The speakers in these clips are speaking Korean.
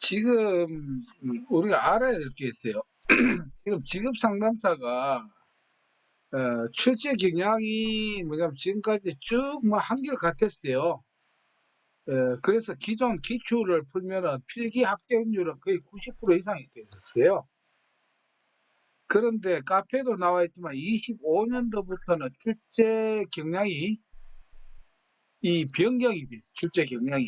지금 우리가 알아야 될 게 있어요. 지금 직업 상담사가 출제 경향이 뭐냐면 지금까지 쭉 뭐 한결같았어요. 그래서 기존 기출을 풀면은 필기 합격률은 거의 90% 이상이 됐었어요. 그런데 카페도 나와 있지만 25년도부터는 출제 경향이 변경이 됐어요. 출제 경향이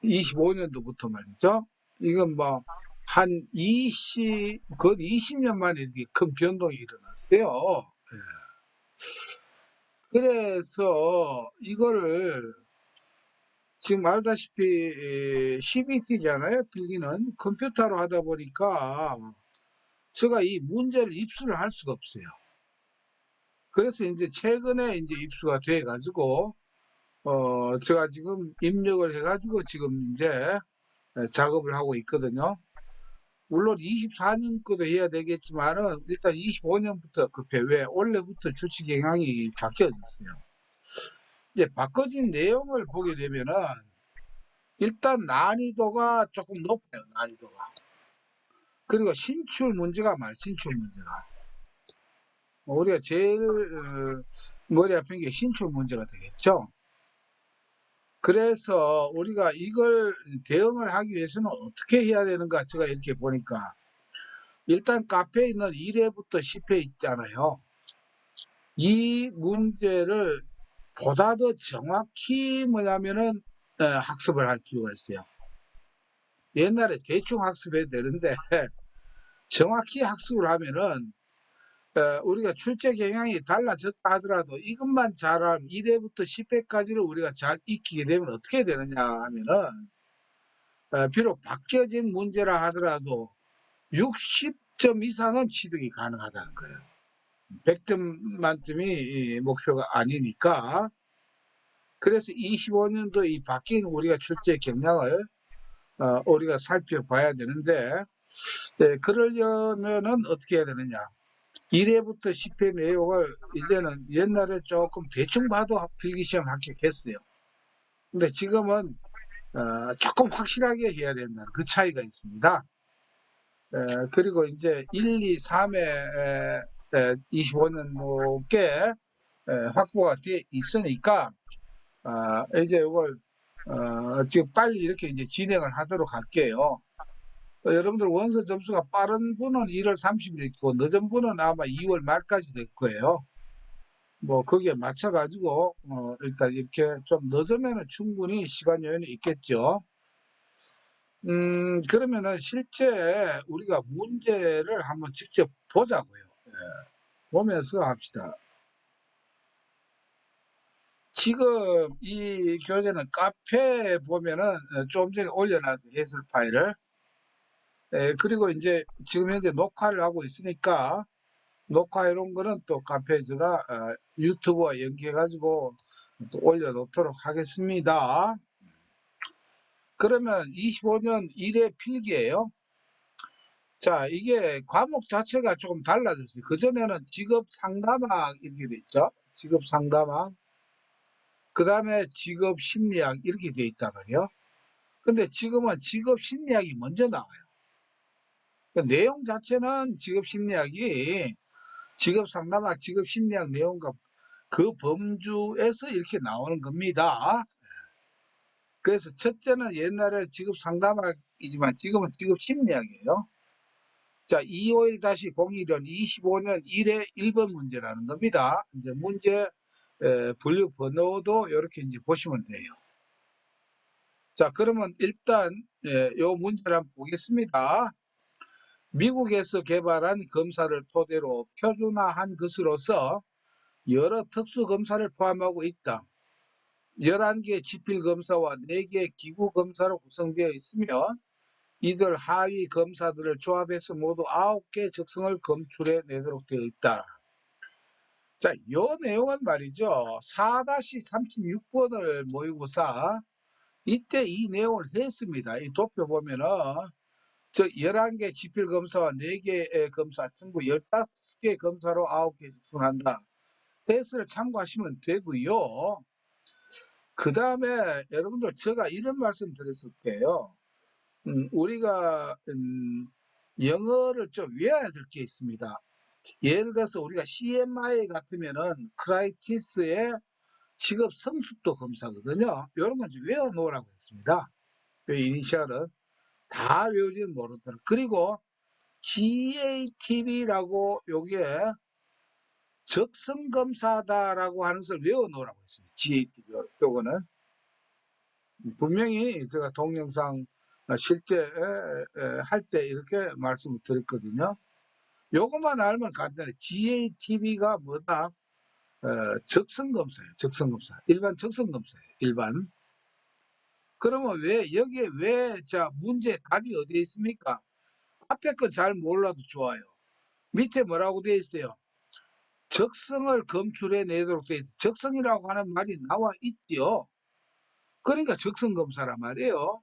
25년도부터 말이죠. 이건 뭐 한 20년 만에 이렇게 큰 변동이 일어났어요. 예. 그래서 이거를 지금 알다시피 CBT잖아요. 필기는 컴퓨터로 하다 보니까 제가 이 문제를 입수를 할 수가 없어요. 그래서 이제 최근에 이제 입수가 돼 가지고 제가 지금 입력을 해 가지고 지금 이제 작업을 하고 있거든요. 물론 24년 거도 해야 되겠지만은 일단 25년부터 급해. 왜? 올해부터 주식 경향이 바뀌어졌어요. 이제 바꿔진 내용을 보게 되면은 일단 난이도가 조금 높아요. 난이도가. 그리고 신출 문제가 많아요. 신출 문제가. 우리가 제일 머리 아픈 게 신출 문제가 되겠죠. 그래서 우리가 이걸 대응을 하기 위해서는 어떻게 해야 되는가 제가 이렇게 보니까 일단 카페에 있는 1회부터 10회 있잖아요. 이 문제를 보다 더 정확히 뭐냐면은 학습을 할 필요가 있어요. 옛날에 대충 학습해야 되는데 정확히 학습을 하면은 우리가 출제 경향이 달라졌다 하더라도 이것만 잘하면 1회부터 10회까지를 우리가 잘 익히게 되면 어떻게 되느냐 하면은 비록 바뀌어진 문제라 하더라도 60점 이상은 취득이 가능하다는 거예요. 100점 만점이 목표가 아니니까. 그래서 25년도 이 바뀐 우리가 출제 경향을 우리가 살펴봐야 되는데 그러려면은 어떻게 해야 되느냐. 1회부터 10회 내용을 이제는 옛날에 조금 대충 봐도 필기시험 합격했어요. 근데 지금은 조금 확실하게 해야 된다는 그 차이가 있습니다. 그리고 이제 1, 2, 3회 25년도께 확보가 돼 있으니까 이제 이걸 지금 빨리 이렇게 이제 진행을 하도록 할게요. 여러분들 원서 접수가 빠른 분은 1월 30일 있고 늦은 분은 아마 2월 말까지 될 거예요. 뭐 거기에 맞춰가지고 일단 이렇게 좀 늦으면은 충분히 시간 여유는 있겠죠. 그러면은 실제 우리가 문제를 한번 직접 보자고요. 예, 보면서 합시다. 지금 이 교재는 카페에 보면은 좀 전에 올려놨어요. 해설 파일을. 그리고 이제 지금 현재 녹화를 하고 있으니까 녹화해 놓은 거는 또 카페에서가 유튜브와 연계해 가지고 또 올려놓도록 하겠습니다. 그러면 25년 1회 필기예요. 자, 이게 과목 자체가 조금 달라졌어요. 그전에는 직업 상담학 이렇게 돼 있죠. 직업 상담학. 그 다음에 직업 심리학 이렇게 돼 있단 말이에요. 근데 지금은 직업 심리학이 먼저 나와요. 그 내용 자체는 직업 심리학이 직업 상담학, 직업 심리학 내용과 그 범주에서 이렇게 나오는 겁니다. 그래서 첫째는 옛날에 직업 상담학이지만 지금은 직업 심리학이에요. 자, 251-01은 25년 1회 1번 문제라는 겁니다. 이제 문제 분류 번호도 이렇게 이제 보시면 돼요. 자, 그러면 일단 요 문제를 한번 보겠습니다. 미국에서 개발한 검사를 토대로 표준화한 것으로서 여러 특수검사를 포함하고 있다. 11개 지필검사와 4개 기구검사로 구성되어 있으며 이들 하위 검사들을 조합해서 모두 9개 적성을 검출해 내도록 되어 있다. 자, 요 내용은 말이죠. 4-36번을 모의고사 이때 이 내용을 했습니다. 이 도표 보면은 저 11개 지필 검사와 4개 검사 전부 15개 검사로 9개 적성한다. 해설을 참고하시면 되고요. 그 다음에 여러분들 제가 이런 말씀 드렸을게요. 우리가 영어를 좀 외워야 될 게 있습니다. 예를 들어서 우리가 CMI 같으면은 크라이티스의 직업 성숙도 검사거든요. 이런 건 좀 외워 놓으라고 했습니다. 이니셜은 다 외우지는 모르더라고요. 그리고 GATB라고 요게 적성검사다라고 하는 것을 외워 놓으라고 했습니다. GATB 요거는 분명히 제가 동영상 실제 할 때 이렇게 말씀을 드렸거든요. 요것만 알면 간단해. GATB가 뭐다? 적성검사예요. 적성검사. 일반 적성검사예요. 일반. 그러면 왜 여기에 왜 자 문제 답이 어디에 있습니까? 앞에 거 잘 몰라도 좋아요. 밑에 뭐라고 되어 있어요? 적성을 검출해 내도록 되어 있죠. 적성이라고 하는 말이 나와 있지요. 그러니까 적성검사란 말이에요.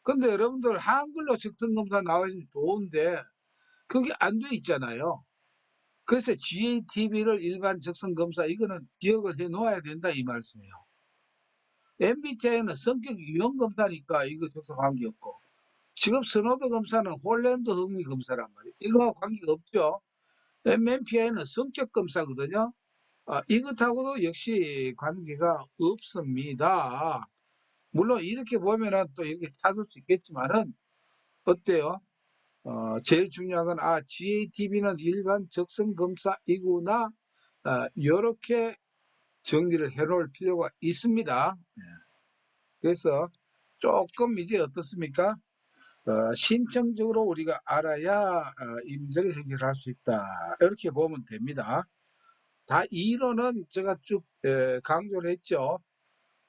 근데 여러분들 한글로 적성검사 나와있으면 좋은데 그게 안 돼 있잖아요. 그래서 GATB를 일반 적성검사 이거는 기억을 해 놓아야 된다 이 말씀이에요. MBTI는 성격 유형 검사니까 이거 적성 관계없고 직업 선호도 검사는 홀랜드 흥미 검사란 말이에요. 이거하고 관계가 없죠. MMPI는 성격 검사거든요. 이것하고도 역시 관계가 없습니다. 물론 이렇게 보면은 또 이렇게 찾을 수 있겠지만은 어때요? 제일 중요한 건 GATB는 일반 적성 검사이구나. 이렇게 정리를 해 놓을 필요가 있습니다. 그래서 조금 이제 어떻습니까? 심층적으로 우리가 알아야 이 문제를 해결할 수 있다. 이렇게 보면 됩니다. 다 이론은 제가 쭉 강조를 했죠.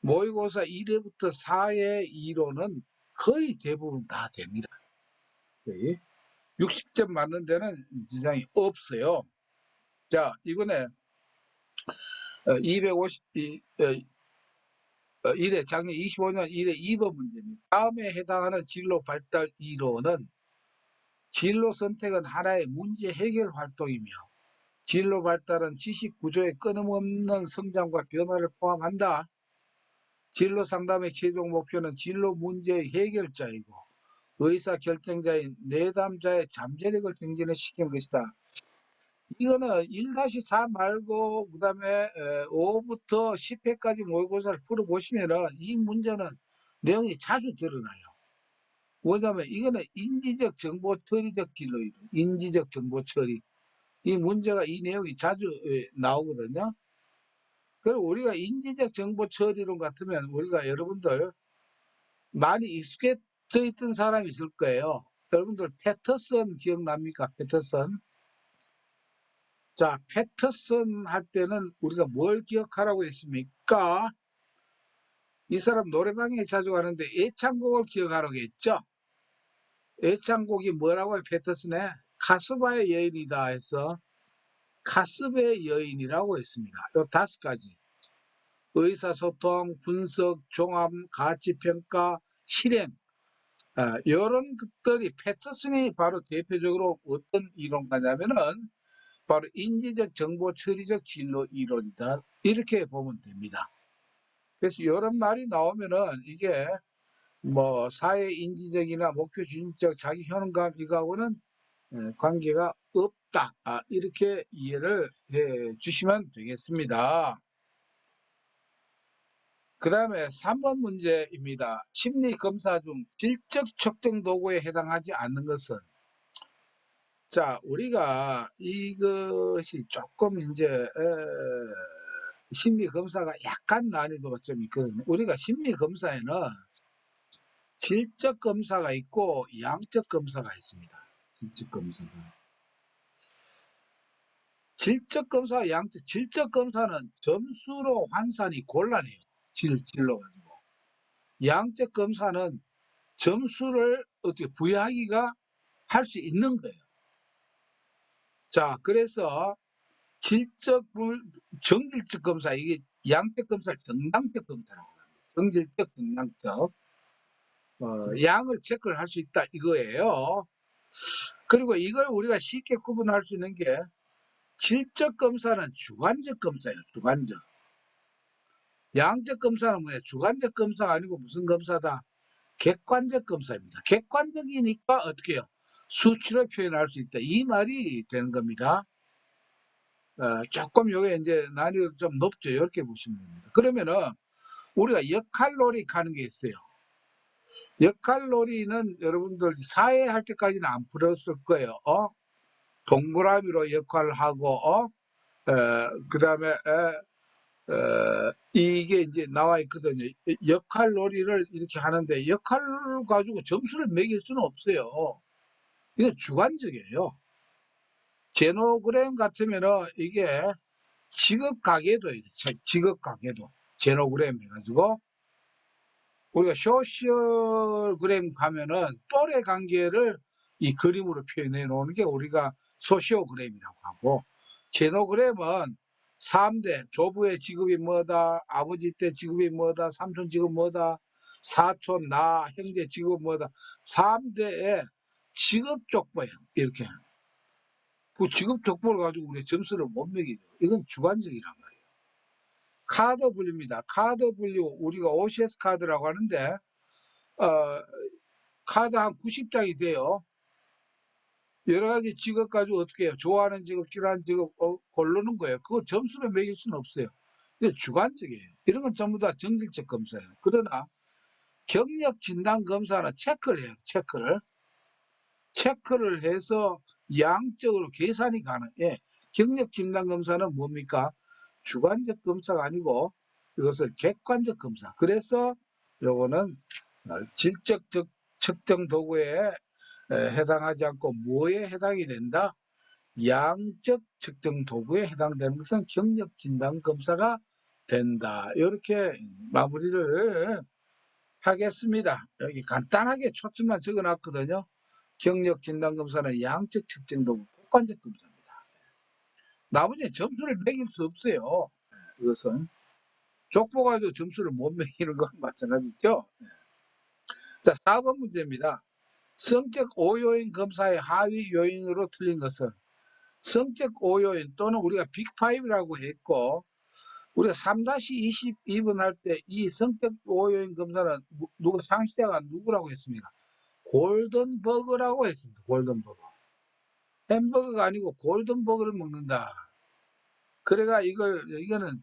모의고사 1회부터 4회 이론은 거의 대부분 다 됩니다. 거의. 60점 맞는 데는 지장이 없어요. 자, 이번에 250, 1회 작년 25년 1회 2번 문제입니다. 다음에 해당하는 진로 발달 이론은 진로 선택은 하나의 문제 해결 활동이며 진로 발달은 지식 구조의 끊임없는 성장과 변화를 포함한다. 진로 상담의 최종 목표는 진로 문제의 해결자이고 의사 결정자인 내담자의 잠재력을 증진시키는 것이다. 이거는 1-4 말고 그다음에 5부터 10회까지 모의고사를 풀어보시면은 이 문제는 내용이 자주 드러나요. 뭐냐면 이거는 인지적 정보 처리적 진로 이론, 인지적 정보 처리. 이 문제가 이 내용이 자주 나오거든요. 그리고 우리가 인지적 정보 처리론 같으면 우리가 여러분들 많이 익숙해져 있던 사람이 있을 거예요. 여러분들 패터슨 기억납니까? 패터슨. 자, 패터슨 할 때는 우리가 뭘 기억하라고 했습니까? 이 사람 노래방에 자주 가는데 애창곡을 기억하라고 했죠. 애창곡이 뭐라고 해요? 패터슨의 카스바의 여인이다 해서 카스바의 여인이라고 했습니다. 요 5가지. 의사소통, 분석, 종합, 가치평가, 실행. 이런 것들이 패터슨이 바로 대표적으로 어떤 이론가냐면은 바로 인지적 정보 처리적 진로 이론이다. 이렇게 보면 됩니다. 그래서 이런 말이 나오면은 이게 뭐 사회 인지적이나 목표 중립적 자기 효능감 이거하고는 관계가 없다. 이렇게 이해를 해 주시면 되겠습니다. 그 다음에 3번 문제입니다. 심리검사 중 질적 측정 도구에 해당하지 않는 것은 자, 우리가 이것이 조금 이제 심리검사가 약간 난이도가 좀 있거든요. 우리가 심리검사에는 질적 검사가 있고 양적 검사가 있습니다. 질적 검사가. 질적 검사와 양적, 질적 검사는 점수로 환산이 곤란해요. 질로 가지고. 양적 검사는 점수를 어떻게 부여하기가 할 수 있는 거예요. 자, 그래서 정질적 검사, 이게 양적 검사를 정량적 검사라고 합니다. 정질적, 정량적. 양을 체크를 할 수 있다 이거예요. 그리고 이걸 우리가 쉽게 구분할 수 있는 게 질적 검사는 주관적 검사예요. 주관적. 양적 검사는 뭐예요? 주관적 검사가 아니고 무슨 검사다? 객관적 검사입니다. 객관적이니까 어떻게 해요? 수치로 표현할 수 있다. 이 말이 되는 겁니다. 조금 요게 이제 난이도 좀 높죠. 이렇게 보시면 됩니다. 그러면은 우리가 역할놀이 하는 게 있어요. 역할놀이는 여러분들 사회 할 때까지는 안 풀었을 거예요. 동그라미로 역할을 하고, 그 다음에, 이게 이제 나와 있거든요. 역할놀이를 이렇게 하는데, 역할을 가지고 점수를 매길 수는 없어요. 이건 주관적이에요. 제노그램 같으면은 이게 직업 가계도, 직업 가계도, 제노그램 해가지고, 우리가 소시오그램 가면은 또래 관계를 이 그림으로 표현해 놓는 게 우리가 소시오그램이라고 하고, 제노그램은 3대 조부의 직업이 뭐다, 아버지 때 직업이 뭐다, 삼촌 직업 뭐다, 사촌 나 형제 직업 뭐다, 3대의 직업 족보예요. 이렇게 그 직업 족보를 가지고 우리 점수를 못 매기죠. 이건 주관적이란 말이에요. 카드 분류입니다. 카드 분류 우리가 OCS 카드라고 하는데 어, 카드 한 90장이 돼요. 여러 가지 직업 가지고 어떻게 해요? 좋아하는 직업, 싫어하는 직업 고르는 거예요. 그걸 점수를 매길 수는 없어요. 이게 주관적이에요. 이런 건 전부 다 정질적 검사예요. 그러나 경력 진단 검사는 체크를 해요. 체크를 해서 양적으로 계산이 가능해. 경력 진단 검사는 뭡니까? 주관적 검사가 아니고 이것을 객관적 검사. 그래서 요거는 질적 측정 도구에 해당하지 않고 뭐에 해당이 된다? 양적 측정 도구에 해당되는 것은 경력 진단 검사가 된다. 이렇게 마무리를 하겠습니다. 여기 간단하게 초점만 적어 놨거든요. 경력 진단 검사는 양적 측정 도구, 객관적 검사입니다. 나머지 점수를 매길 수 없어요. 이것은 족보 가지고 점수를 못 매기는 건 마찬가지죠. 자, 4번 문제입니다. 성격 오요인 검사의 하위 요인으로 틀린 것은 성격 오요인 또는 우리가 빅5라고 했고 우리가 3-22번 할 때 이 성격 오요인 검사는 누구 상시자가 누구라고 했습니까? 골든버그라고 했습니다. 골든버그. 햄버거가 아니고 골든버그를 먹는다. 그래가 이거는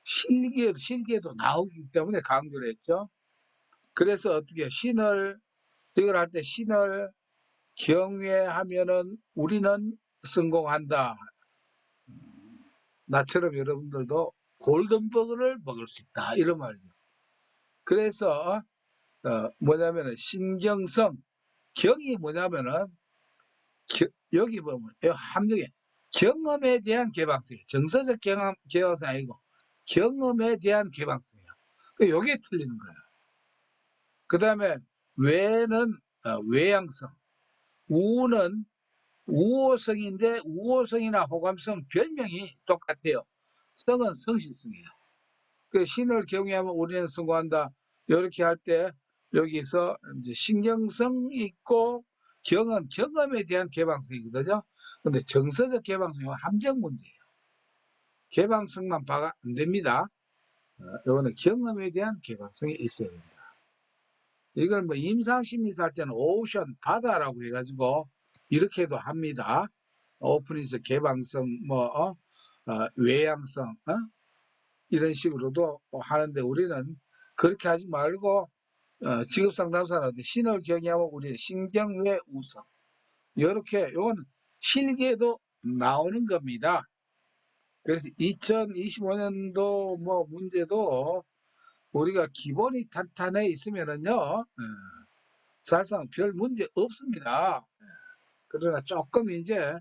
실기에도 나오기 때문에 강조를 했죠. 그래서 어떻게 이걸 할 때 신을 경외하면은 우리는 성공한다. 나처럼 여러분들도 골든버그를 먹을 수 있다. 이런 말이죠. 그래서 뭐냐면은 신경성, 경이 뭐냐면은 여기 보면 함정에 경험에 대한 개방성이에요. 정서적 개방성이 아니고 경험에 대한 개방성이에요. 이게 틀리는 거예요. 그 다음에 외는 외향성, 우는 우호성인데 우호성이나 호감성 별명이 똑같아요. 성은 성실성이에요. 그 신을 경외하면 우리는 성공한다. 이렇게 할 때 여기서 이제 신경성 있고 경은 경험에 대한 개방성이거든요. 근데 정서적 개방성은 함정 문제예요. 개방성만 봐가 안 됩니다. 이거는 경험에 대한 개방성이 있어야 됩니다. 이걸 뭐 임상심리사 할 때는 오션 바다라고 해가지고 이렇게도 합니다. 오픈에서 개방성 외향성 이런 식으로도 하는데 우리는 그렇게 하지 말고 직업상담사라든지 신을 경외하면 우리는 신경외 우성 이렇게 이건 실기에도 나오는 겁니다. 그래서 2025년도 뭐 문제도 우리가 기본이 탄탄해 있으면은요 사실상 별 문제 없습니다. 그러나 조금 이제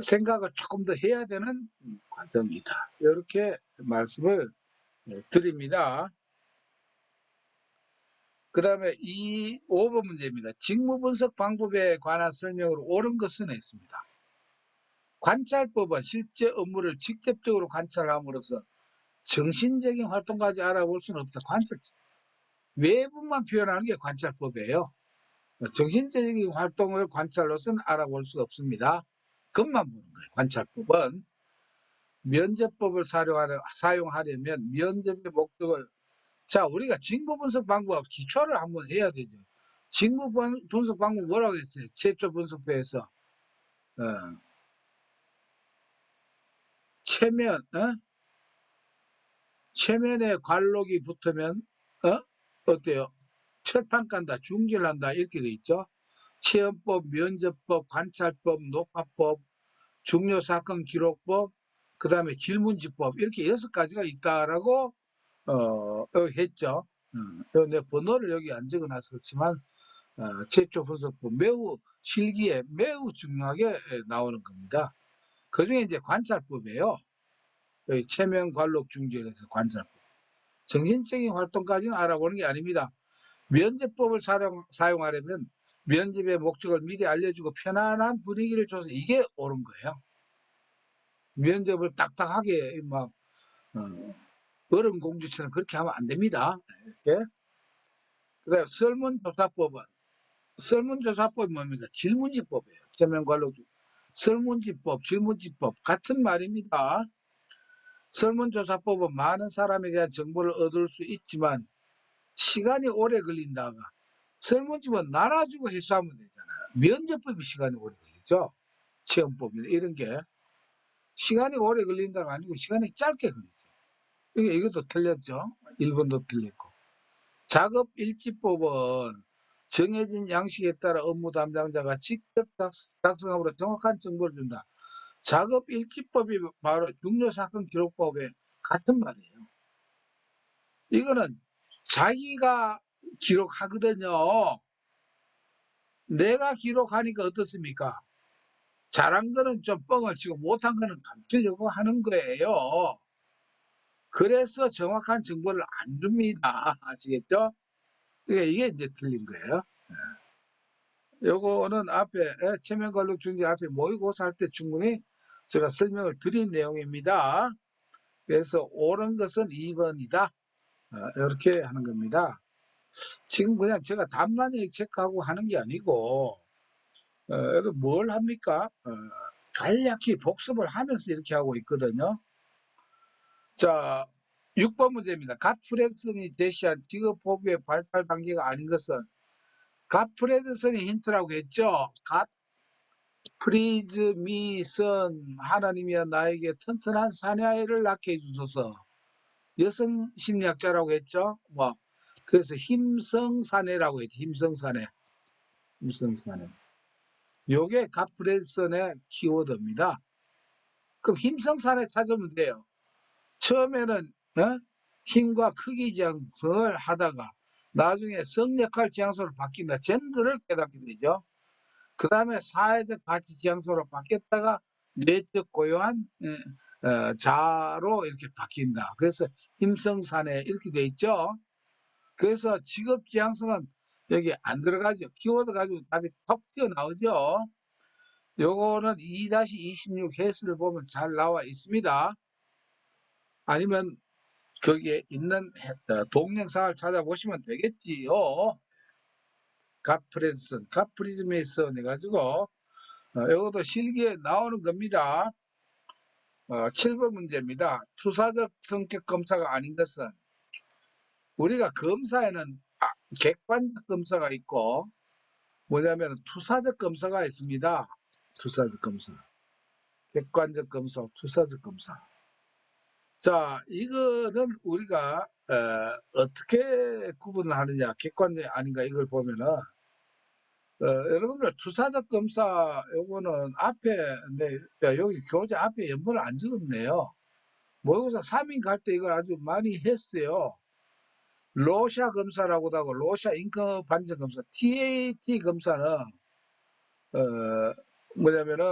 생각을 조금 더 해야 되는 과정이다. 이렇게 말씀을 드립니다. 그 다음에 5번 문제입니다. 직무 분석 방법에 관한 설명으로 옳은 것은 했습니다. 관찰법은 실제 업무를 직접적으로 관찰함으로써 정신적인 활동까지 알아볼 수는 없다. 외부만 표현하는 게 관찰법이에요. 정신적인 활동을 관찰로서는 알아볼 수 없습니다. 겉만 보는 거예요. 관찰법은. 면접법을 사용하려면 면접의 목적을, 자, 우리가 직무 분석 방법 기초를 한번 해야 되죠. 직무 분석 방법 뭐라고 했어요? 최초 분석표에서. 체면, 체면에 관록이 붙으면, 어때요? 철판 깐다, 중질한다, 이렇게 돼 있죠. 체험법, 면접법, 관찰법, 녹화법, 중요사건 기록법, 그 다음에 질문지법, 이렇게 6가지가 있다라고, 했죠. 내 번호를 여기 안 적어 놨었지만, 최초 분석법 매우 실기에 매우 중요하게 나오는 겁니다. 그 중에 이제 관찰법이에요. 체면, 관록, 중지에서 관찰법. 정신적인 활동까지는 알아보는 게 아닙니다. 면접법을 사용하려면 면접의 목적을 미리 알려주고 편안한 분위기를 줘서 이게 옳은 거예요. 면접을 딱딱하게 막 어른 공주처럼 그렇게 하면 안 됩니다. 이렇게. 그다음에 설문조사법이 뭡니까? 질문지법이에요. 체면관록 설문지법, 질문지법 같은 말입니다. 설문조사법은 많은 사람에 대한 정보를 얻을 수 있지만 시간이 오래 걸린다가, 설문집은 나눠주고 해소하면 되잖아요. 면접법이 시간이 오래 걸리죠. 체험법이나 이런 게 시간이 오래 걸린다가 아니고 시간이 짧게 걸리죠. 이것도 틀렸죠. 1번도 틀렸고. 작업일지법은 정해진 양식에 따라 업무 담당자가 직접 작성함으로 정확한 정보를 준다. 작업일지법이 바로 중요사건 기록법의 같은 말이에요. 이거는 자기가 기록하거든요. 내가 기록하니까 어떻습니까? 잘한 거는 좀 뻥을 치고 못한 거는 감추려고 하는 거예요. 그래서 정확한 정보를 안 줍니다. 아시겠죠? 이게 이제 틀린 거예요. 요거는 앞에 체면관록 중지 앞에 모의고사 할 때 충분히 제가 설명을 드린 내용입니다. 그래서 옳은 것은 2번이다. 이렇게 하는 겁니다. 지금 그냥 제가 답만이 체크하고 하는 게 아니고, 여러분 뭘 합니까? 간략히 복습을 하면서 이렇게 하고 있거든요. 자, 6번 문제입니다. 갓 프레드슨이 제시한 직업 포부의 발달 단계가 아닌 것은, 갓 프레드슨이 힌트라고 했죠. 갓 프리즈 미선 하나님이여 나에게 튼튼한 사내아이를 낳게 해주소서. 여성 심리학자라고 했죠. 그래서 힘성사내라고 했죠. 힘성사내. 요게 갓 프레드슨의 키워드입니다. 그럼 힘성사내 찾으면 돼요. 처음에는 힘과 크기 지향성을 하다가 나중에 성역할 지향소로 바뀐다. 젠더를 깨닫게 되죠. 그 다음에 사회적 가치 지향소로 바뀌었다가 내적 고요한 자로 이렇게 바뀐다. 그래서 힘성사내 이렇게 돼 있죠. 그래서 직업 지향성은 여기 안 들어가죠. 키워드 가지고 답이 톡 튀어나오죠. 요거는 2-26 해설을 보면 잘 나와 있습니다. 아니면 거기에 있는 동영상을 찾아보시면 되겠지요. 갓프리즈메이슨 해가지고 이것도 실기에 나오는 겁니다. 7번 문제입니다. 투사적 성격 검사가 아닌 것은, 우리가 검사에는 객관적 검사가 있고 뭐냐면 투사적 검사가 있습니다. 투사적 검사, 객관적 검사, 투사적 검사. 자, 이거는 우리가 어떻게 구분을 하느냐, 객관적 아닌가 이걸 보면은 여러분들 투사적 검사 요거는 앞에 여기 교재 앞에 연번을 안 적었네요. 모의고사 3인 갈 때 이걸 아주 많이 했어요. 로샤 검사라고도 하고 로샤 잉크 반증 검사, TAT 검사는 뭐냐면은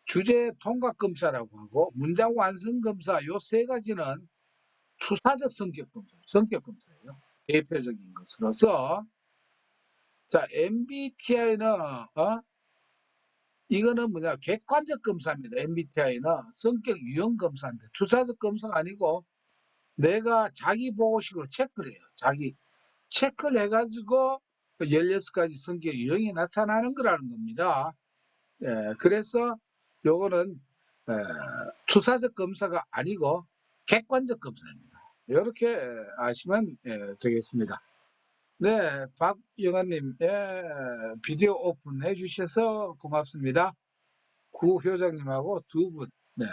주제 통각 검사라고 하고 문장 완성 검사, 요 3가지는 투사적 성격 검사예요. 대표적인 것으로서. 자, MBTI는 이거는 뭐냐, 객관적 검사입니다. MBTI는 성격 유형 검사인데 투사적 검사가 아니고 내가 자기 보고식으로 체크를 해요. 자기 체크를 해가지고 16가지 성격 유형이 나타나는 거라는 겁니다. 예, 그래서 요거는 투사적 검사가 아니고 객관적 검사입니다. 이렇게 아시면 되겠습니다. 네, 박영아님, 비디오 오픈해 주셔서 고맙습니다. 구효장님하고 두 분, 네,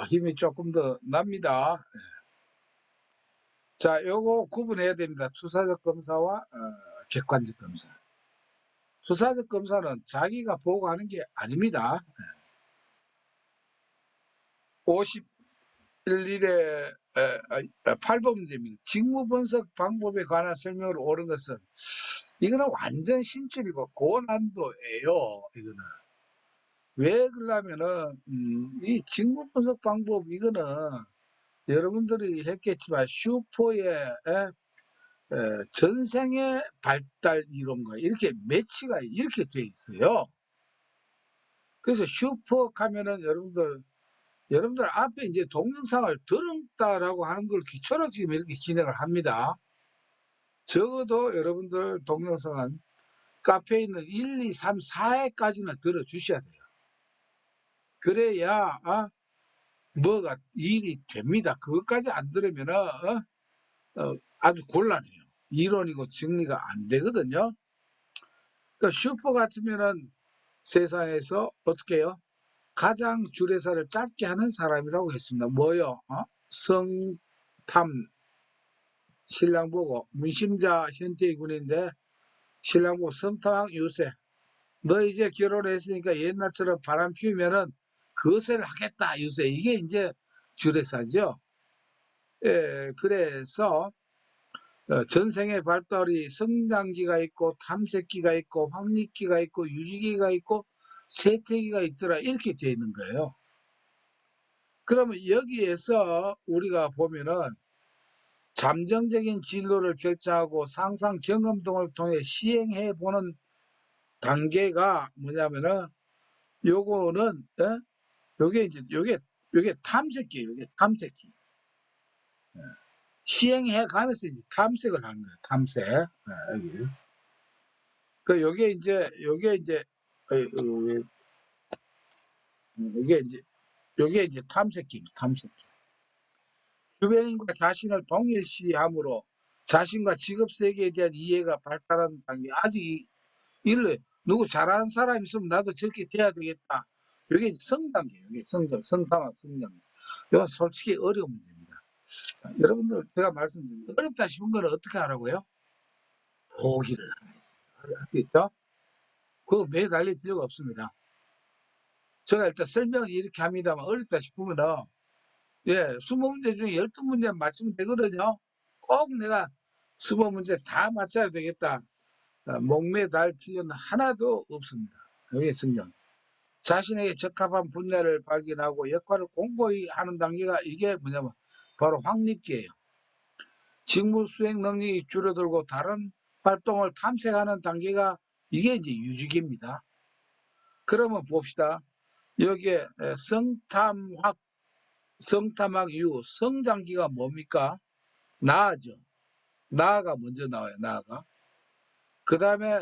힘이 조금 더 납니다. 자, 요거 구분해야 됩니다. 투사적 검사와 객관적 검사. 투사적 검사는 자기가 보고하는 게 아닙니다. 51일의 8번 문제입니다. 직무 분석 방법에 관한 설명을 옳은 것은 이거는 완전 신출이고 고난도예요. 이거는 왜 그러냐면은 이 직무 분석 방법 이거는 여러분들이 했겠지만 슈퍼의 전생의 발달 이론과 이렇게 매치가 이렇게 돼 있어요. 그래서 슈퍼 하면은 여러분들 앞에 이제 동영상을 들었다라고 하는 걸 기초로 지금 이렇게 진행을 합니다. 적어도 여러분들 동영상은 카페에 있는 1, 2, 3, 4회까지는 들어주셔야 돼요. 그래야 뭐가 일이 됩니다. 그것까지 안 들으면은 아주 곤란해요. 이론이고 정리가 안 되거든요. 그러니까 슈퍼 같으면은 세상에서 어떻게 해요? 가장 주례사를 짧게 하는 사람이라고 했습니다. 뭐요? 성탐 신랑 보고 문심자 현태의 군인데 신랑 보고 성탐왕 유세 너 이제 결혼했으니까 옛날처럼 바람 피우면은 거세를 하겠다 유세 이게 이제 주례사죠. 그래서 전생의 발달이 성장기가 있고 탐색기가 있고 확립기가 있고 유지기가 있고 쇠퇴기가 있더라 이렇게 되어 있는 거예요. 그러면 여기에서 우리가 보면은 잠정적인 진로를 결정하고 상상 경험 등을 통해 시행해 보는 단계가 뭐냐면은 요거는 요게 이제 요게 탐색기예요. 요게 탐색기. 시행해 가면서 이제 탐색을 하는 거예요. 탐색. 여기. 그 요게 이제 요게 이제 탐색기입니다. 탐색기. 주변인과 자신을 동일시함으로 자신과 직업 세계에 대한 이해가 발달하는 단계. 아직 이래 누구 잘하는 사람 있으면 나도 저렇게 돼야 되겠다. 이게 성단계예요. 이게 성탐학 성장. 이건 솔직히 어려운 문제입니다. 자, 여러분들 제가 말씀드린 어렵다 싶은 거는 어떻게 하라고요? 포기를 하겠죠? 그거 매 달릴 필요가 없습니다. 제가 일단 설명을 이렇게 합니다만 어렵다 싶으면은 20문제 중에 12문제 맞추면 되거든요. 꼭 내가 20문제 다 맞춰야 되겠다. 목매달 필요는 하나도 없습니다. 이게 성장. 자신에게 적합한 분야를 발견하고 역할을 공고히 하는 단계가 이게 뭐냐면 바로 확립기예요. 직무 수행 능력이 줄어들고 다른 활동을 탐색하는 단계가 이게 이제 유지기입니다. 그러면 봅시다. 여기에 성탐학 이후 성장기가 뭡니까? 나아죠. 나아가 먼저 나와요. 나아가. 그 다음에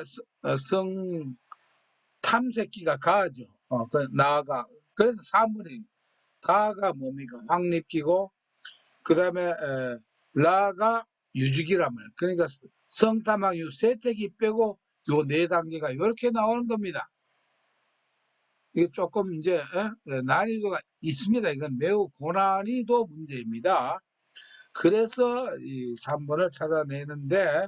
탐색기가 가죠. 나아가. 그래서 3분의 다가 뭡니까? 확립기고, 그 다음에 라가 유지기란 말이에요. 그러니까 성탐학 이후 세택이 빼고 요 4단계가 이렇게 나오는 겁니다. 이게 조금 이제 난이도가 있습니다. 이건 매우 고난이도 문제입니다. 그래서 이 3번을 찾아내는데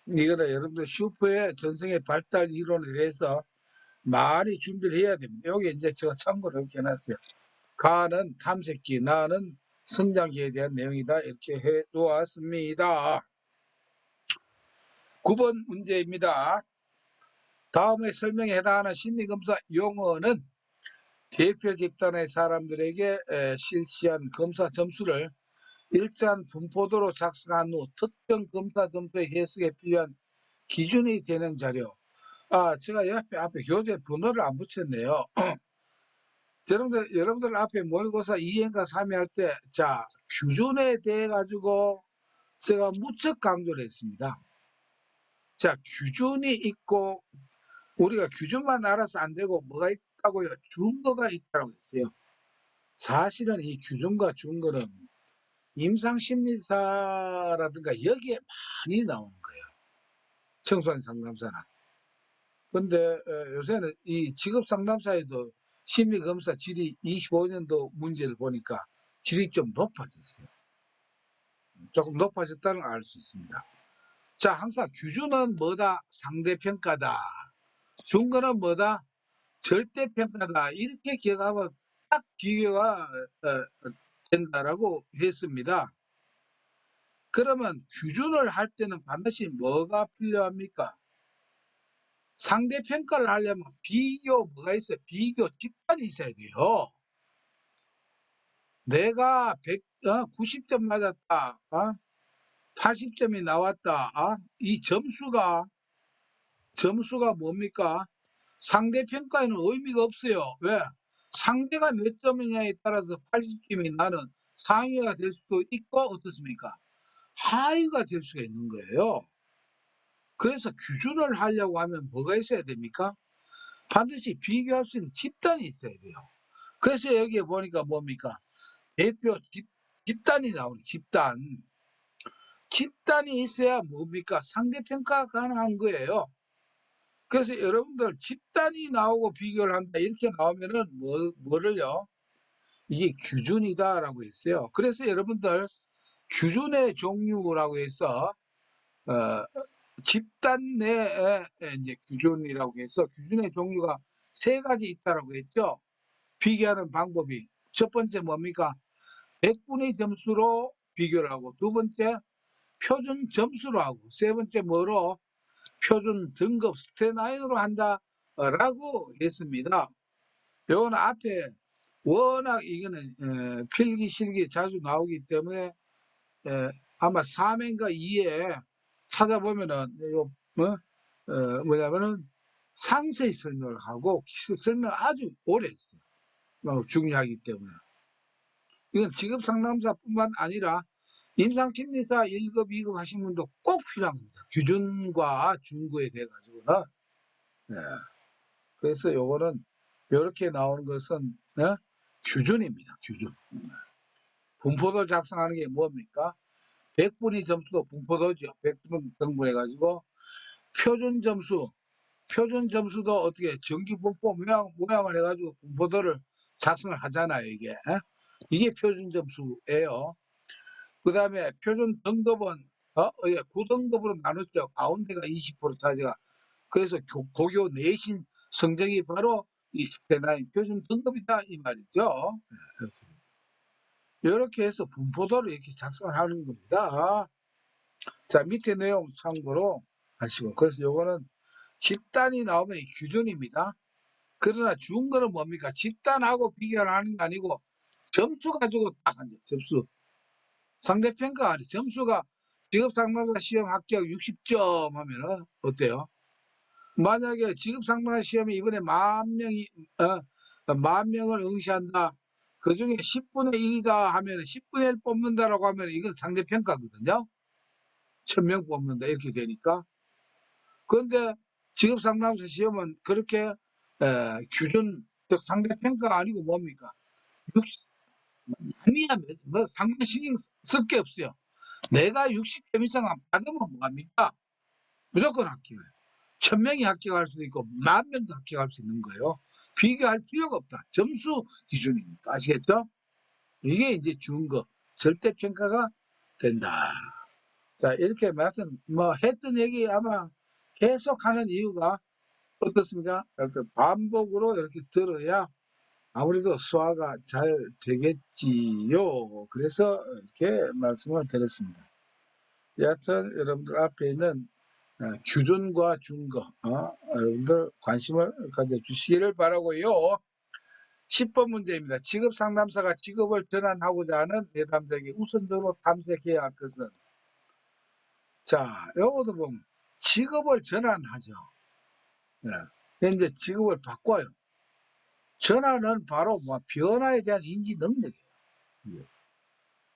이거는 여러분들 슈퍼의 전생의 발달 이론에 대해서 많이 준비를 해야 됩니다. 여기 이제 제가 참고를 이렇게 해놨어요. 가는 탐색기, 나는 성장기에 대한 내용이다. 이렇게 해 놓았습니다. 9번 문제입니다. 다음에 설명에 해당하는 심리검사 용어는 대표 집단의 사람들에게 실시한 검사 점수를 일정한 분포도로 작성한 후 특정 검사 점수의 해석에 필요한 기준이 되는 자료. 제가 앞에 교재 번호를 안 붙였네요. 여러분들 앞에 모의고사 2회인가 3회 할 때, 자, 규준에 대해 가지고 제가 무척 강조를 했습니다. 자, 규준이 있고, 우리가 규준만 알아서 안 되고, 뭐가 없다고요. 준거가 있다고 했어요. 사실은 이 규준과 준거는 임상심리사라든가 여기에 많이 나오는 거예요. 청소년 상담사나. 근데 요새는 이 직업상담사에도 심리검사 질이 25년도 문제를 보니까 질이 좀 높아졌어요. 조금 높아졌다는 걸 알 수 있습니다. 자, 항상 규준은 뭐다? 상대평가다. 준거는 뭐다? 절대평가다. 이렇게 기억하면 딱 비교가 된다라고 했습니다. 그러면 규준을 할 때는 반드시 뭐가 필요합니까? 상대평가를 하려면 비교 뭐가 있어요? 비교 집단이 있어야 돼요. 내가 90점 맞았다. 80점이 나왔다. 이 점수가 뭡니까? 상대평가에는 의미가 없어요. 왜? 상대가 몇 점이냐에 따라서 80점이 나는 상위가 될 수도 있고 어떻습니까? 하위가 될 수가 있는 거예요. 그래서 규준을 하려고 하면 뭐가 있어야 됩니까? 반드시 비교할 수 있는 집단이 있어야 돼요. 그래서 여기에 보니까 뭡니까? 대표 집단이 나오는 집단. 집단이 있어야 뭡니까? 상대평가가 가능한 거예요. 그래서 여러분들 집단이 나오고 비교를 한다 이렇게 나오면은 뭐를요? 이게 규준이다라고 했어요. 그래서 여러분들 규준의 종류라고 해서 집단 내에 이제 규준이라고 해서 규준의 종류가 3가지 있다라고 했죠. 비교하는 방법이 첫 번째 뭡니까? 100분의 점수로 비교를 하고, 두 번째 표준 점수로 하고, 세 번째 뭐로? 표준 등급 스테나인으로 한다라고 했습니다. 요건 앞에 워낙 이거는 필기 실기 자주 나오기 때문에 아마 3회인가 2회 찾아보면은 요 뭐냐면은 상세히 설명을 하고 설명 아주 오래 했어요. 중요하기 때문에. 이건 직업 상담사뿐만 아니라 임상심리사 1급, 2급 하신 분도 꼭 필요합니다. 규준과 준거에 대해 가지고는. 네. 그래서 요거는 이렇게 나오는 것은 규준입니다. 규준. 분포도 작성하는 게 뭡니까? 100분이 점수도 분포도죠. 100분 등분해가지고 표준 점수도 어떻게 정기 분포 모양을 해가지고 분포도를 작성을 하잖아요. 이게 표준 점수예요. 그 다음에 표준 등급은 9등급으로 나눴죠. 가운데가 20% 차지가. 그래서 고교 내신 성적이 바로 이 스테나인 표준 등급이다 이 말이죠. 이렇게 해서 분포도를 이렇게 작성을 하는 겁니다. 자, 밑에 내용 참고로 하시고. 그래서 요거는 집단이 나오면 규준입니다. 그러나 좋은 거는 뭡니까? 집단하고 비교를 하는 게 아니고 점수 가지고 딱 앉아. 점수. 상대평가 아니 점수가 직업상담사 시험 합격 60점 하면은 어때요? 만약에 직업상담사 시험이 이번에 10,000명을 응시한다. 그 중에 10분의 1이다 하면 10분의 1 뽑는다라고 하면 이건 상대평가거든요. 1,000명 뽑는다 이렇게 되니까. 그런데 직업상담사 시험은 그렇게 규준 즉 상대평가가 아니고 뭡니까? 남이야 뭐 상당 신경 쓸 게 없어요. 내가 60점 이상 안 받으면 뭐합니까? 무조건 합격해요. 1,000명이 합격할 수도 있고 10,000명도 합격할 수 있는 거예요. 비교할 필요가 없다. 점수 기준이니까. 아시겠죠? 이게 이제 준거 절대평가가 된다. 자, 이렇게 했던 얘기 아마 계속하는 이유가 어떻습니까? 이렇게 반복으로 이렇게 들어야 아무래도 소화가 잘 되겠지요. 그래서 이렇게 말씀을 드렸습니다. 여하튼 여러분들 앞에 있는 규준과 준거 여러분들 관심을 가져주시기를 바라고요. 10번 문제입니다. 직업상담사가 직업을 전환하고자 하는 내담자에게 우선적으로 탐색해야 할 것은 자, 요것도 보면 직업을 전환하죠. 이제 직업을 바꿔요. 전환은 바로 변화에 대한 인지 능력이에요.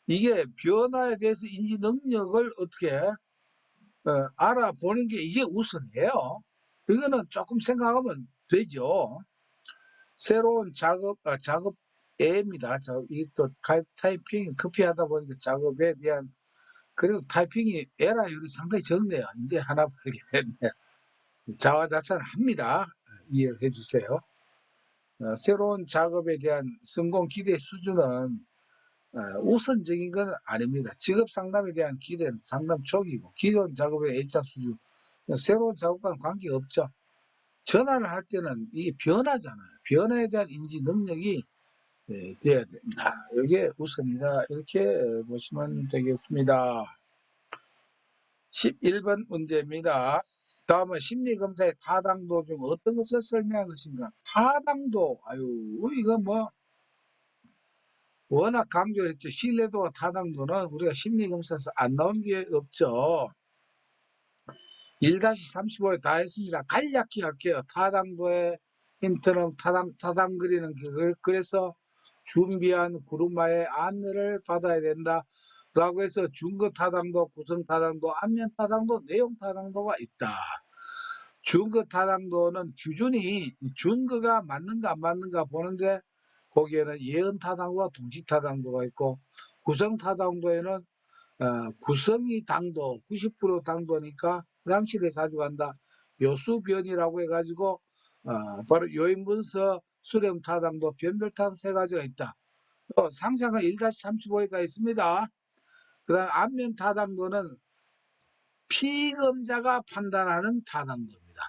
이게 변화에 대해서 인지 능력을 어떻게 알아보는 게 이게 우선이에요. 이거는 조금 생각하면 되죠. 새로운 작업애입니다. 이또 타이핑 커피하다 보니까 작업에 대한 그리고 타이핑이 에러율이 상당히 적네요. 이제 하나 발견했네. 자화자찬합니다. 이해해 주세요. 새로운 작업에 대한 성공 기대 수준은 우선적인 건 아닙니다. 직업 상담에 대한 기대는 상담 초기고 기존 작업의 애착 수준, 새로운 작업과는 관계가 없죠. 전환을 할 때는 이게 변화잖아요. 변화에 대한 인지 능력이 돼야 된다. 이게 우선이다. 이렇게 보시면 되겠습니다. 11번 문제입니다. 다음은 심리검사의 타당도 중 어떤 것을 설명한 것인가? 타당도, 이거 뭐, 워낙 강조했죠. 신뢰도와 타당도는 우리가 심리검사에서 안 나온 게 없죠. 1-35에 다 했습니다. 간략히 할게요. 타당도의 힌트는 타당 그리는 그래서 준비한 구루마의 안내를 받아야 된다. 라고 해서 준거 타당도, 구성 타당도, 안면 타당도, 내용 타당도가 있다. 준거 타당도는 규준이 준거가 맞는가 안 맞는가 보는데 거기에는 예언 타당도와 동식 타당도가 있고 구성 타당도에는 구성이 당도 90% 당도니까 화장실에 자주 간다. 요수변이라고 해가지고 바로 요인분서 수렴 타당도 변별 타당 세 가지가 있다. 또 상상은 1-35에가 있습니다. 그 다음 안면 타당도는 피검자가 판단하는 타당도입니다.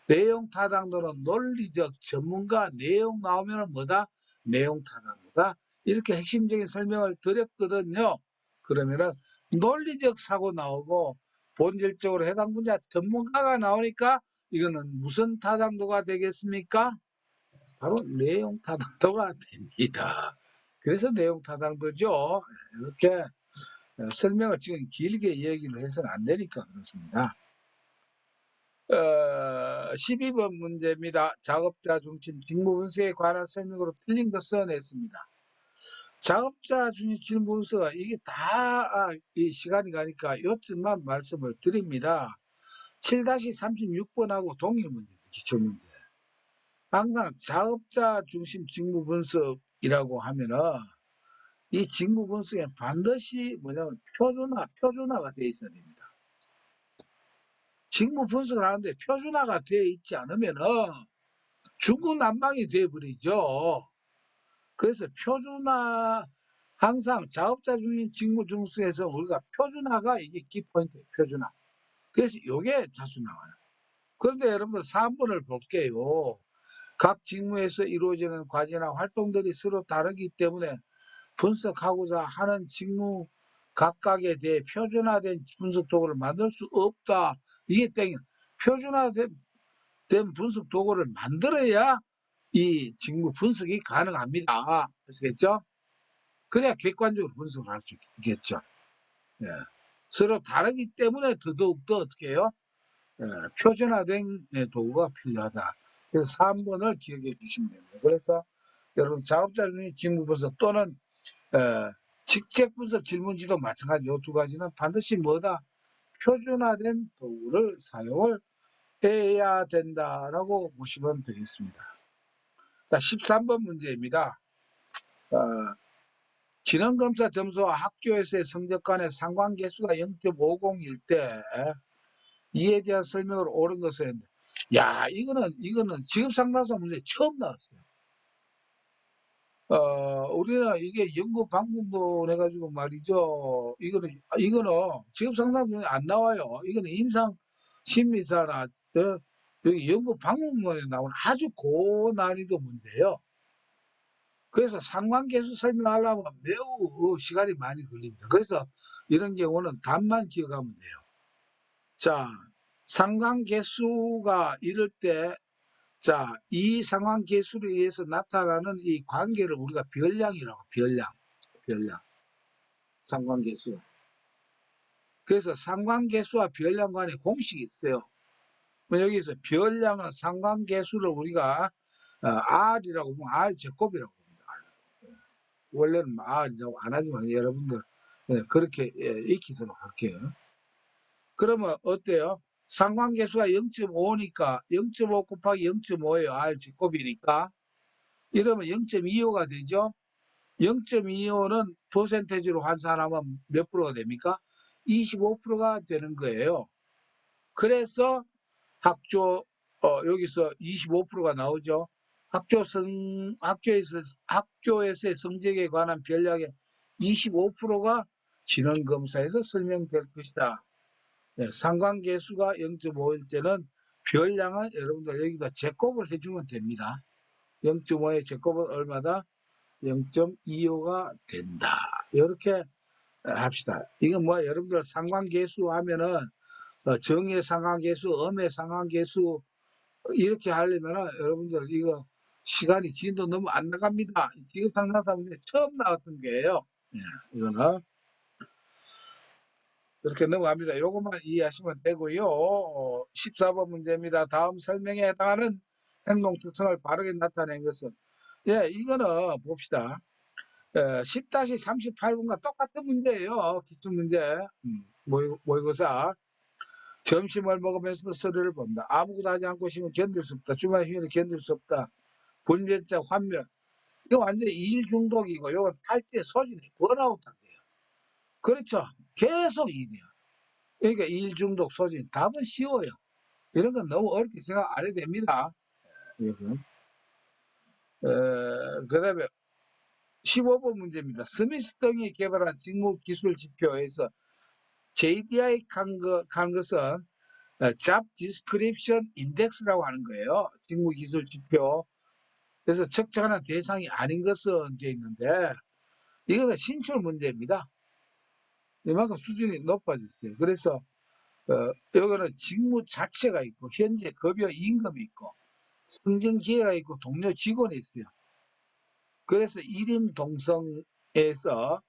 내용 타당도는 논리적 전문가 내용 나오면 뭐다? 내용 타당도다. 이렇게 핵심적인 설명을 드렸거든요. 그러면은 논리적 사고 나오고 본질적으로 해당 분야 전문가가 나오니까 이거는 무슨 타당도가 되겠습니까? 바로 내용 타당도가 됩니다. 그래서 내용 타당도죠. 이렇게 설명을 지금 길게 이야기를 해서는 안 되니까 그렇습니다. 12번 문제입니다. 작업자 중심 직무 분석에 관한 설명으로 틀린 거 써냈습니다. 작업자 중심 직무 분석 이게 다 이 시간이 가니까 요쯤만 말씀을 드립니다. 7-36번하고 동일 문제입니다. 기초문제. 항상 작업자 중심 직무 분석이라고 하면은 이 직무 분석에 반드시 뭐냐면 표준화가 되어 있어야 됩니다. 직무 분석을 하는데 표준화가 되어 있지 않으면은 중구난방이 되어버리죠. 그래서 표준화 항상 작업자 중인 직무 중에서 우리가 표준화가 이게 키포인트예요. 표준화. 그래서 이게 자주 나와요. 그런데 여러분들 3번을 볼게요. 각 직무에서 이루어지는 과제나 활동들이 서로 다르기 때문에 분석하고자 하는 직무 각각에 대해 표준화된 분석 도구를 만들 수 없다. 이게 땡이야. 표준화된 분석 도구를 만들어야 이 직무 분석이 가능합니다. 아시겠죠? 그래야 객관적으로 분석을 할 수 있겠죠. 예. 서로 다르기 때문에 더더욱더 어떻게 해요? 표준화된 도구가 필요하다. 그래서 3번을 기억해 주시면 됩니다. 그래서 여러분 작업자 중에 직무 분석 또는 직책 분석 질문지도 마찬가지 이 두 가지는 반드시 뭐다? 표준화된 도구를 사용을 해야 된다라고 보시면 되겠습니다. 자, 13번 문제입니다. 지능검사 점수와 학교에서의 성적 간의 상관계수가 0.50일 때 이에 대한 설명을 옳은 것은 이거는 직업상담소 문제 처음 나왔어요. 우리는 이게 연구 방법도 해가지고 말이죠. 이거는 직업상담소에 안 나와요. 이거는 임상 심리사나 여기 연구 방법론에 나오는 아주 고난이도 문제예요. 그래서 상관계수 설명하려면 매우 시간이 많이 걸립니다. 그래서 이런 경우는 답만 기억하면 돼요. 자, 상관계수가 이럴 때, 자, 이 상관계수에 의해서 나타나는 이 관계를 우리가 별량이라고, 별량. 상관계수. 그래서 상관계수와 별량 간에 공식이 있어요. 여기서 별량은 상관계수를 우리가 R이라고 보면 R 제곱이라고 봅니다. 원래는 R이라고 안 하지만 여러분들 그렇게 익히도록 할게요. 그러면 어때요? 상관계수가 0.5니까 0.5 곱하기 0.5예요. R 제곱이니까 이러면 0.25가 되죠. 0.25는 퍼센테이지로 환산하면 몇 프로가 됩니까? 25%가 되는 거예요. 그래서 여기서 25%가 나오죠. 학교에서의 성적에 관한 별량의 25%가 진원검사에서 설명될 것이다. 네, 상관계수가 0.5일 때는 별량은 여러분들 여기다 제곱을 해주면 됩니다. 0.5의 제곱은 얼마다? 0.25가 된다. 이렇게 합시다. 이건 뭐 여러분들 상관계수 하면은 정의 상관계수, 음의 상관계수 이렇게 하려면은 여러분들 이거 시간이 진도 너무 안 나갑니다. 지금 상담사 문제 처음 나왔던 게예요. 예, 이거는 이렇게 넘어갑니다. 요것만 이해하시면 되고요. 14번 문제입니다. 다음 설명에 해당하는 행동 특성을 바르게 나타낸 것은 이거는 봅시다. 10-38번과 똑같은 문제예요. 기출문제. 모의고사. 점심을 먹으면서 서류를 본다. 아무것도 하지 않고 있으면 견딜 수 없다. 주말에 휴일을 견딜 수 없다. 분별자 환멸. 이거 완전히 일 중독이고, 이건 탈퇴 소진이 번아웃 단계예요. 그렇죠. 계속 일이에요. 그러니까 일 중독 소진. 답은 쉬워요. 이런 건 너무 어렵게 생각 안 해도 됩니다. 그래서 그 다음에 15번 문제입니다. 스미스 등이 개발한 직무 기술 지표에서 JDI 간 것은 Job Description Index라고 하는 거예요. 직무 기술 지표. 그래서 측정하는 대상이 아닌 것은 되어 있는데 이것은 신출 문제입니다. 이만큼 수준이 높아졌어요. 그래서 여기는 직무 자체가 있고 현재 급여 임금이 있고 승진 기회가 있고 동료 직원이 있어요. 그래서 일임 동성에서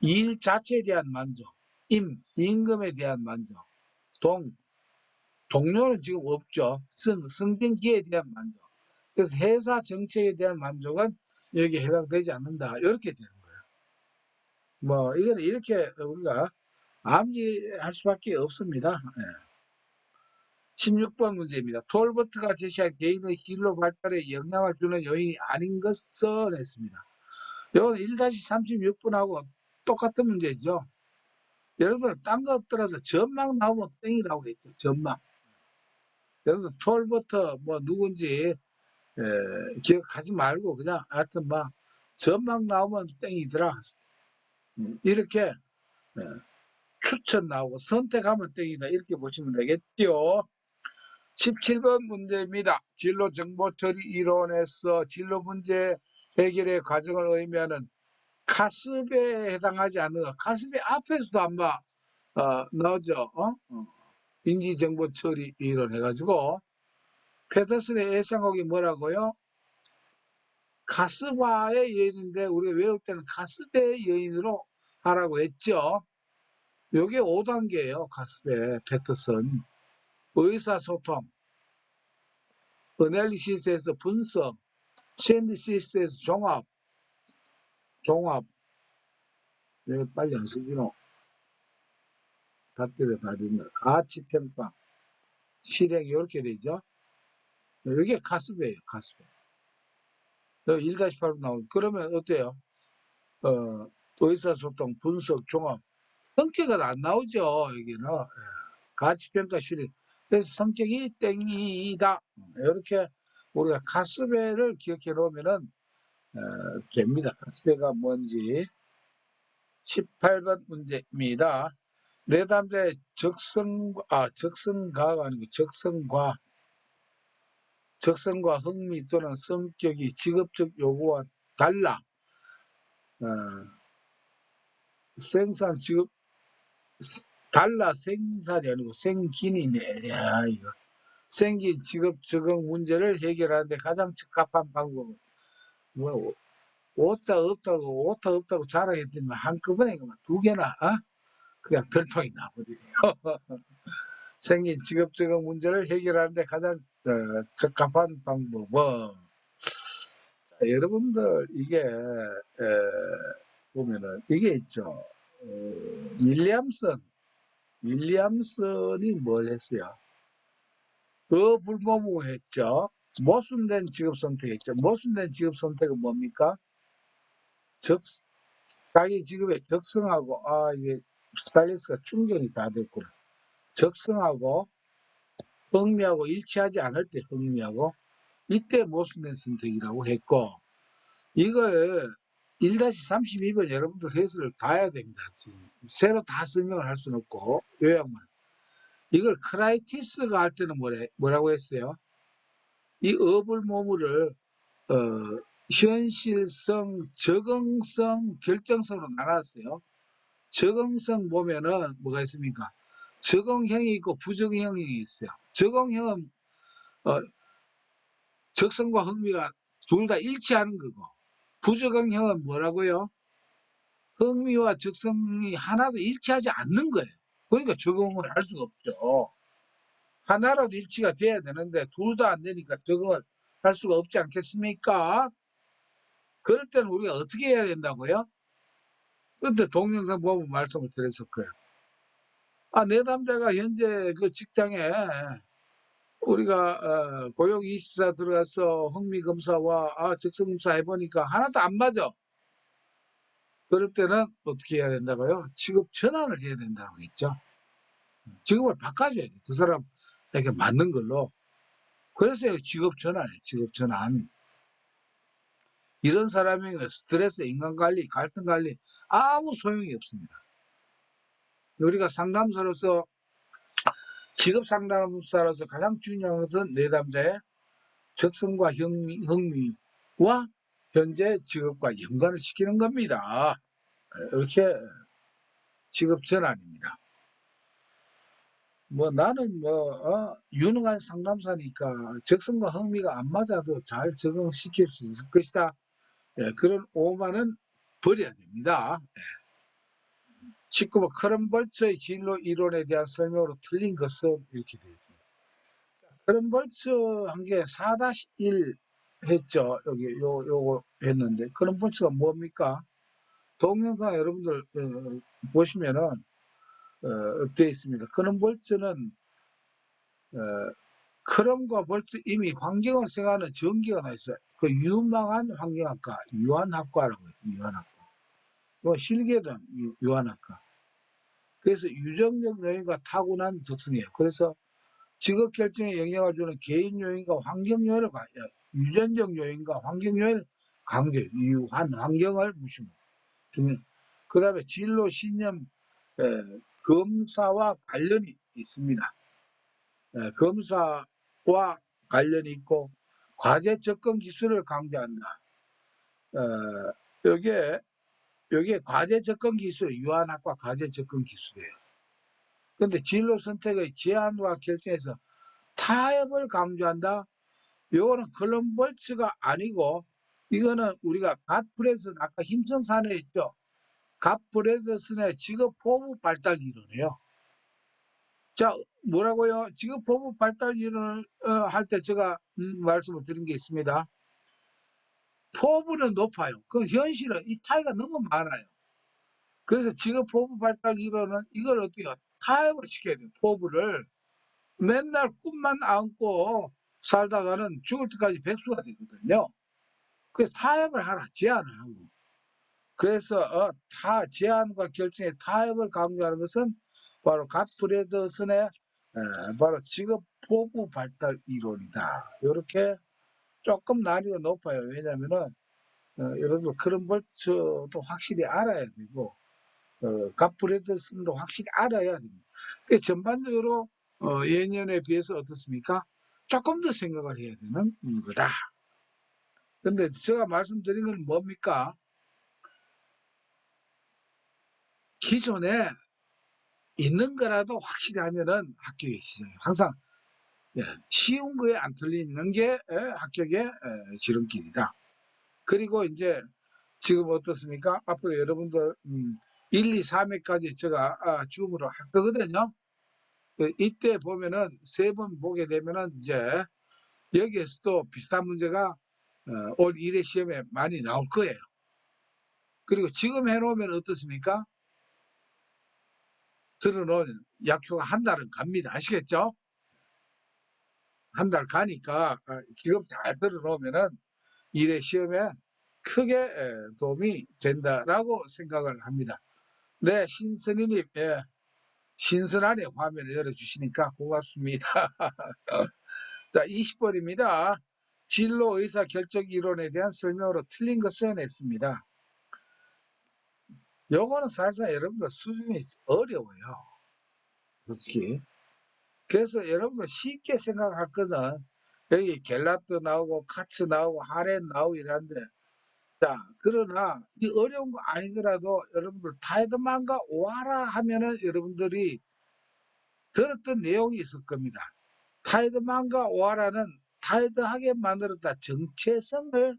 일 자체에 대한 만족, 임금에 대한 만족, 동료는 지금 없죠. 승진 기회에 대한 만족. 그래서 회사 정책에 대한 만족은 여기에 해당되지 않는다. 이렇게 되는 거예요. 뭐 이거는 이렇게 우리가 암기할 수밖에 없습니다. 예. 16번 문제입니다. 톨버트가 제시한 개인의 진로 발달에 영향을 주는 요인이 아닌 것을 했습니다. 이건 1-36번하고 똑같은 문제죠. 여러분 딴 거 떠나서 전망 나오면 땡이라고 했죠. 전망. 여러분 톨버트 뭐 누군지 기억하지 말고 그냥 하여튼 막 전망 나오면 땡이더라. 이렇게 추천 나오고 선택하면 땡이다. 이렇게 보시면 되겠죠. 17번 문제입니다. 진로 정보 처리 이론에서 진로 문제 해결의 과정을 의미하는 카습에 해당하지 않는 거. 카습의 앞에서도 한번 나오죠. 인지정보 처리 이론 해가지고 페더슨의 예상곡이 뭐라고요? 카스바의 여인인데 우리가 외울 때는 카스베의 여인으로 하라고 했죠. 요게 5단계예요. 카스베, 패터슨. 의사소통, 어널리시스에서 분석, 샌디시스에서 종합. 왜 빨리 안 쓰지노? 밭들에 다른다. 가치평가, 실행 이렇게 되죠. 이게 카스베예요. 카스베. 1-8로 나오고 그러면 어때요? 의사소통, 분석, 종합. 성격은 안 나오죠. 여기는. 가치평가 실행. 그래서 성격이 땡이다. 이렇게 우리가 카스베를 기억해 놓으면은 됩니다. 카스베가 뭔지. 18번 문제입니다. 내담자의 적성가가 아니고 적성과 흥미 또는 성격이 직업적 요구와 달라. 생산 직업 달라 생산이 아니고 생긴이네. 야 이거 생긴 직업 적응 문제를 해결하는데 가장 적합한 방법은 뭐 오타 없다고 자랑했더니 한꺼번에 두 개나 그냥 들통이 나버리네요. 생긴 직업 적응 문제를 해결하는데 가장 적합한 방법은 여러분들 이게 보면은 이게 있죠. 윌리엄슨이 뭘 했어요? 어불모무 했죠. 모순된 직업 선택 있죠. 모순된 직업 선택은 뭡니까? 자기 직업에 적성하고, 이게 스타일리스트가 충전이 다 됐구나. 적성하고, 흥미하고 일치하지 않을 때 흥미하고, 이때 모순된 선택이라고 했고, 이걸 1-32번 여러분들 해설을 봐야 됩니다. 지금 새로 다 설명을 할 수는 없고, 요약만. 이걸 크라이티스가 할 때는 뭐라고 했어요? 이 업을 모물을 현실성, 적응성, 결정성으로 나눴어요. 적응성 보면은 뭐가 있습니까? 적응형이 있고 부적응형이 있어요. 적응형은 적성과 흥미가 둘 다 일치하는 거고, 부적응형은 뭐라고요? 흥미와 적성이 하나도 일치하지 않는 거예요. 그러니까 적응을 할 수가 없죠. 하나라도 일치가 돼야 되는데 둘 다 안 되니까 적응을 할 수가 없지 않겠습니까? 그럴 때는 우리가 어떻게 해야 된다고요? 그때 동영상 보면 말씀을 드렸을 거예요. 내담자가 현재 그 직장에 우리가 고용24 들어가서 흥미검사와 적성검사 해보니까 하나도 안 맞아. 그럴 때는 어떻게 해야 된다고요? 직업 전환을 해야 된다고 했죠. 직업을 바꿔줘야 돼. 그 사람에게 맞는 걸로. 그래서 직업 전환이에요. 직업 전환. 이런 사람에게 스트레스, 인간관리, 갈등관리 아무 소용이 없습니다. 우리가 상담사로서 직업 상담사로서 가장 중요한 것은 내담자의 적성과 흥미와 현재 직업과 연관을 시키는 겁니다. 이렇게 직업 전환입니다. 나는 유능한 상담사니까 적성과 흥미가 안 맞아도 잘 적응시킬 수 있을 것이다. 그런 오만은 버려야 됩니다. 19번 크럼볼츠의 진로 이론에 대한 설명으로 틀린 것은 이렇게 되어 있습니다. 크럼볼츠 한 게 4-1 했죠. 여기 요거 했는데 크럼볼츠가 뭡니까? 동영상 여러분들 보시면은 되어 있습니다. 크럼볼츠는 크럼과 볼트 이미 환경을 생각하는 전기가 나 있어요. 그 유망한 환경학과, 유한학과라고 해요. 유한학과. 실계는 유한학과. 그래서 유전적 요인과 타고난 적성이에요. 그래서 직업 결정에 영향을 주는 개인 요인과 환경 요인을 유전적 요인과 환경 요인을 강조해요. 유한 환경을 무시하고. 그 다음에 진로 신념 검사와 관련이 있습니다. 검사와 관련이 있고 과제 접근 기술을 강조한다. 여기에 과제 접근 기술, 유한학과 과제 접근 기술이에요. 그런데 진로 선택의 제한과 결정에서 타협을 강조한다. 이거는 클럼볼츠가 아니고 이거는 우리가 갓 프레드슨 아까 힘성 사례 있죠. 갓 프레드슨의 직업 포부 발달 이론이에요. 자, 뭐라고요? 직업 포부 발달 이론을 할 때 제가 말씀을 드린 게 있습니다. 포부는 높아요. 그럼 현실은 이 차이가 너무 많아요. 그래서 직업 포부 발달 이론은 이걸 어떻게 타협을 시켜야 돼요. 포부를. 맨날 꿈만 안고 살다가는 죽을 때까지 백수가 되거든요. 그래서 타협을 하라. 제안을 하고. 그래서 제안과 결정의 타협을 강조하는 것은 바로 갓 프레드슨의 바로 직업 포부 발달 이론이다. 이렇게 조금 난이도가 높아요. 왜냐하면은 여러분 크럼볼츠도 확실히 알아야 되고 갓 프레드슨도 확실히 알아야 됩니다. 전반적으로 예년에 비해서 어떻습니까? 조금 더 생각을 해야 되는 거다. 근데 제가 말씀드린 건 뭡니까? 기존에 있는 거라도 확실히 하면은 합격의 시작이에요. 항상 쉬운 거에 안 틀리는 게 합격의 지름길이다. 그리고 이제 지금 어떻습니까? 앞으로 여러분들 1, 2, 3회까지 제가 줌으로 할 거거든요. 이때 보면은 3번 보게 되면은 이제 여기에서도 비슷한 문제가 올 1회 시험에 많이 나올 거예요. 그리고 지금 해놓으면 어떻습니까? 들어놓은 약효가 한 달은 갑니다. 아시겠죠? 한 달 가니까 지금 잘 들어놓으면은 일의 시험에 크게 도움이 된다라고 생각을 합니다. 네, 신선이님, 예, 신선하게 화면을 열어주시니까 고맙습니다. 자, 20번입니다. 진로 의사 결정 이론에 대한 설명으로 틀린 것은 했습니다. 요거는 사실상 여러분들 수준이 어려워요. 솔직히. 그래서 여러분들 쉽게 생각할 거는 여기 갤라트 나오고 카츠 나오고 하렌 나오고 이러는데, 자, 그러나 이 어려운 거 아니더라도 여러분들 타이드만과 오하라 하면은 여러분들이 들었던 내용이 있을 겁니다. 타이드만과 오하라는 타이드하게 만들었다 정체성을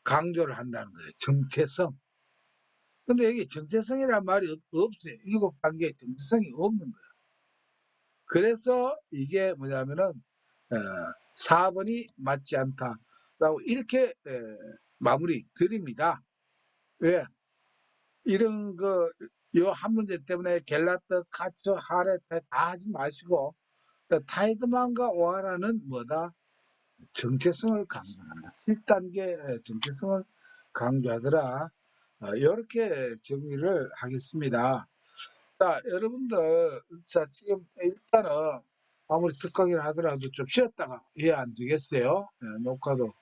강조를 한다는 거예요. 정체성. 근데 여기 정체성이란 말이 없어요. 7단계의 정체성이 없는 거예요. 그래서 이게 뭐냐면은 4번이 맞지 않다라고 이렇게 마무리 드립니다. 왜? 이런 요 한 문제 때문에 갤라트, 카츠, 하레 다 하지 마시고 타이드만과 오하라는 뭐다? 정체성을 강조한다. 1단계 정체성을 강조하더라. 이렇게 정리를 하겠습니다. 자, 여러분들, 자, 지금 일단은 아무리 특강이라 하더라도 좀 쉬었다가 이해 안 되겠어요? 녹화도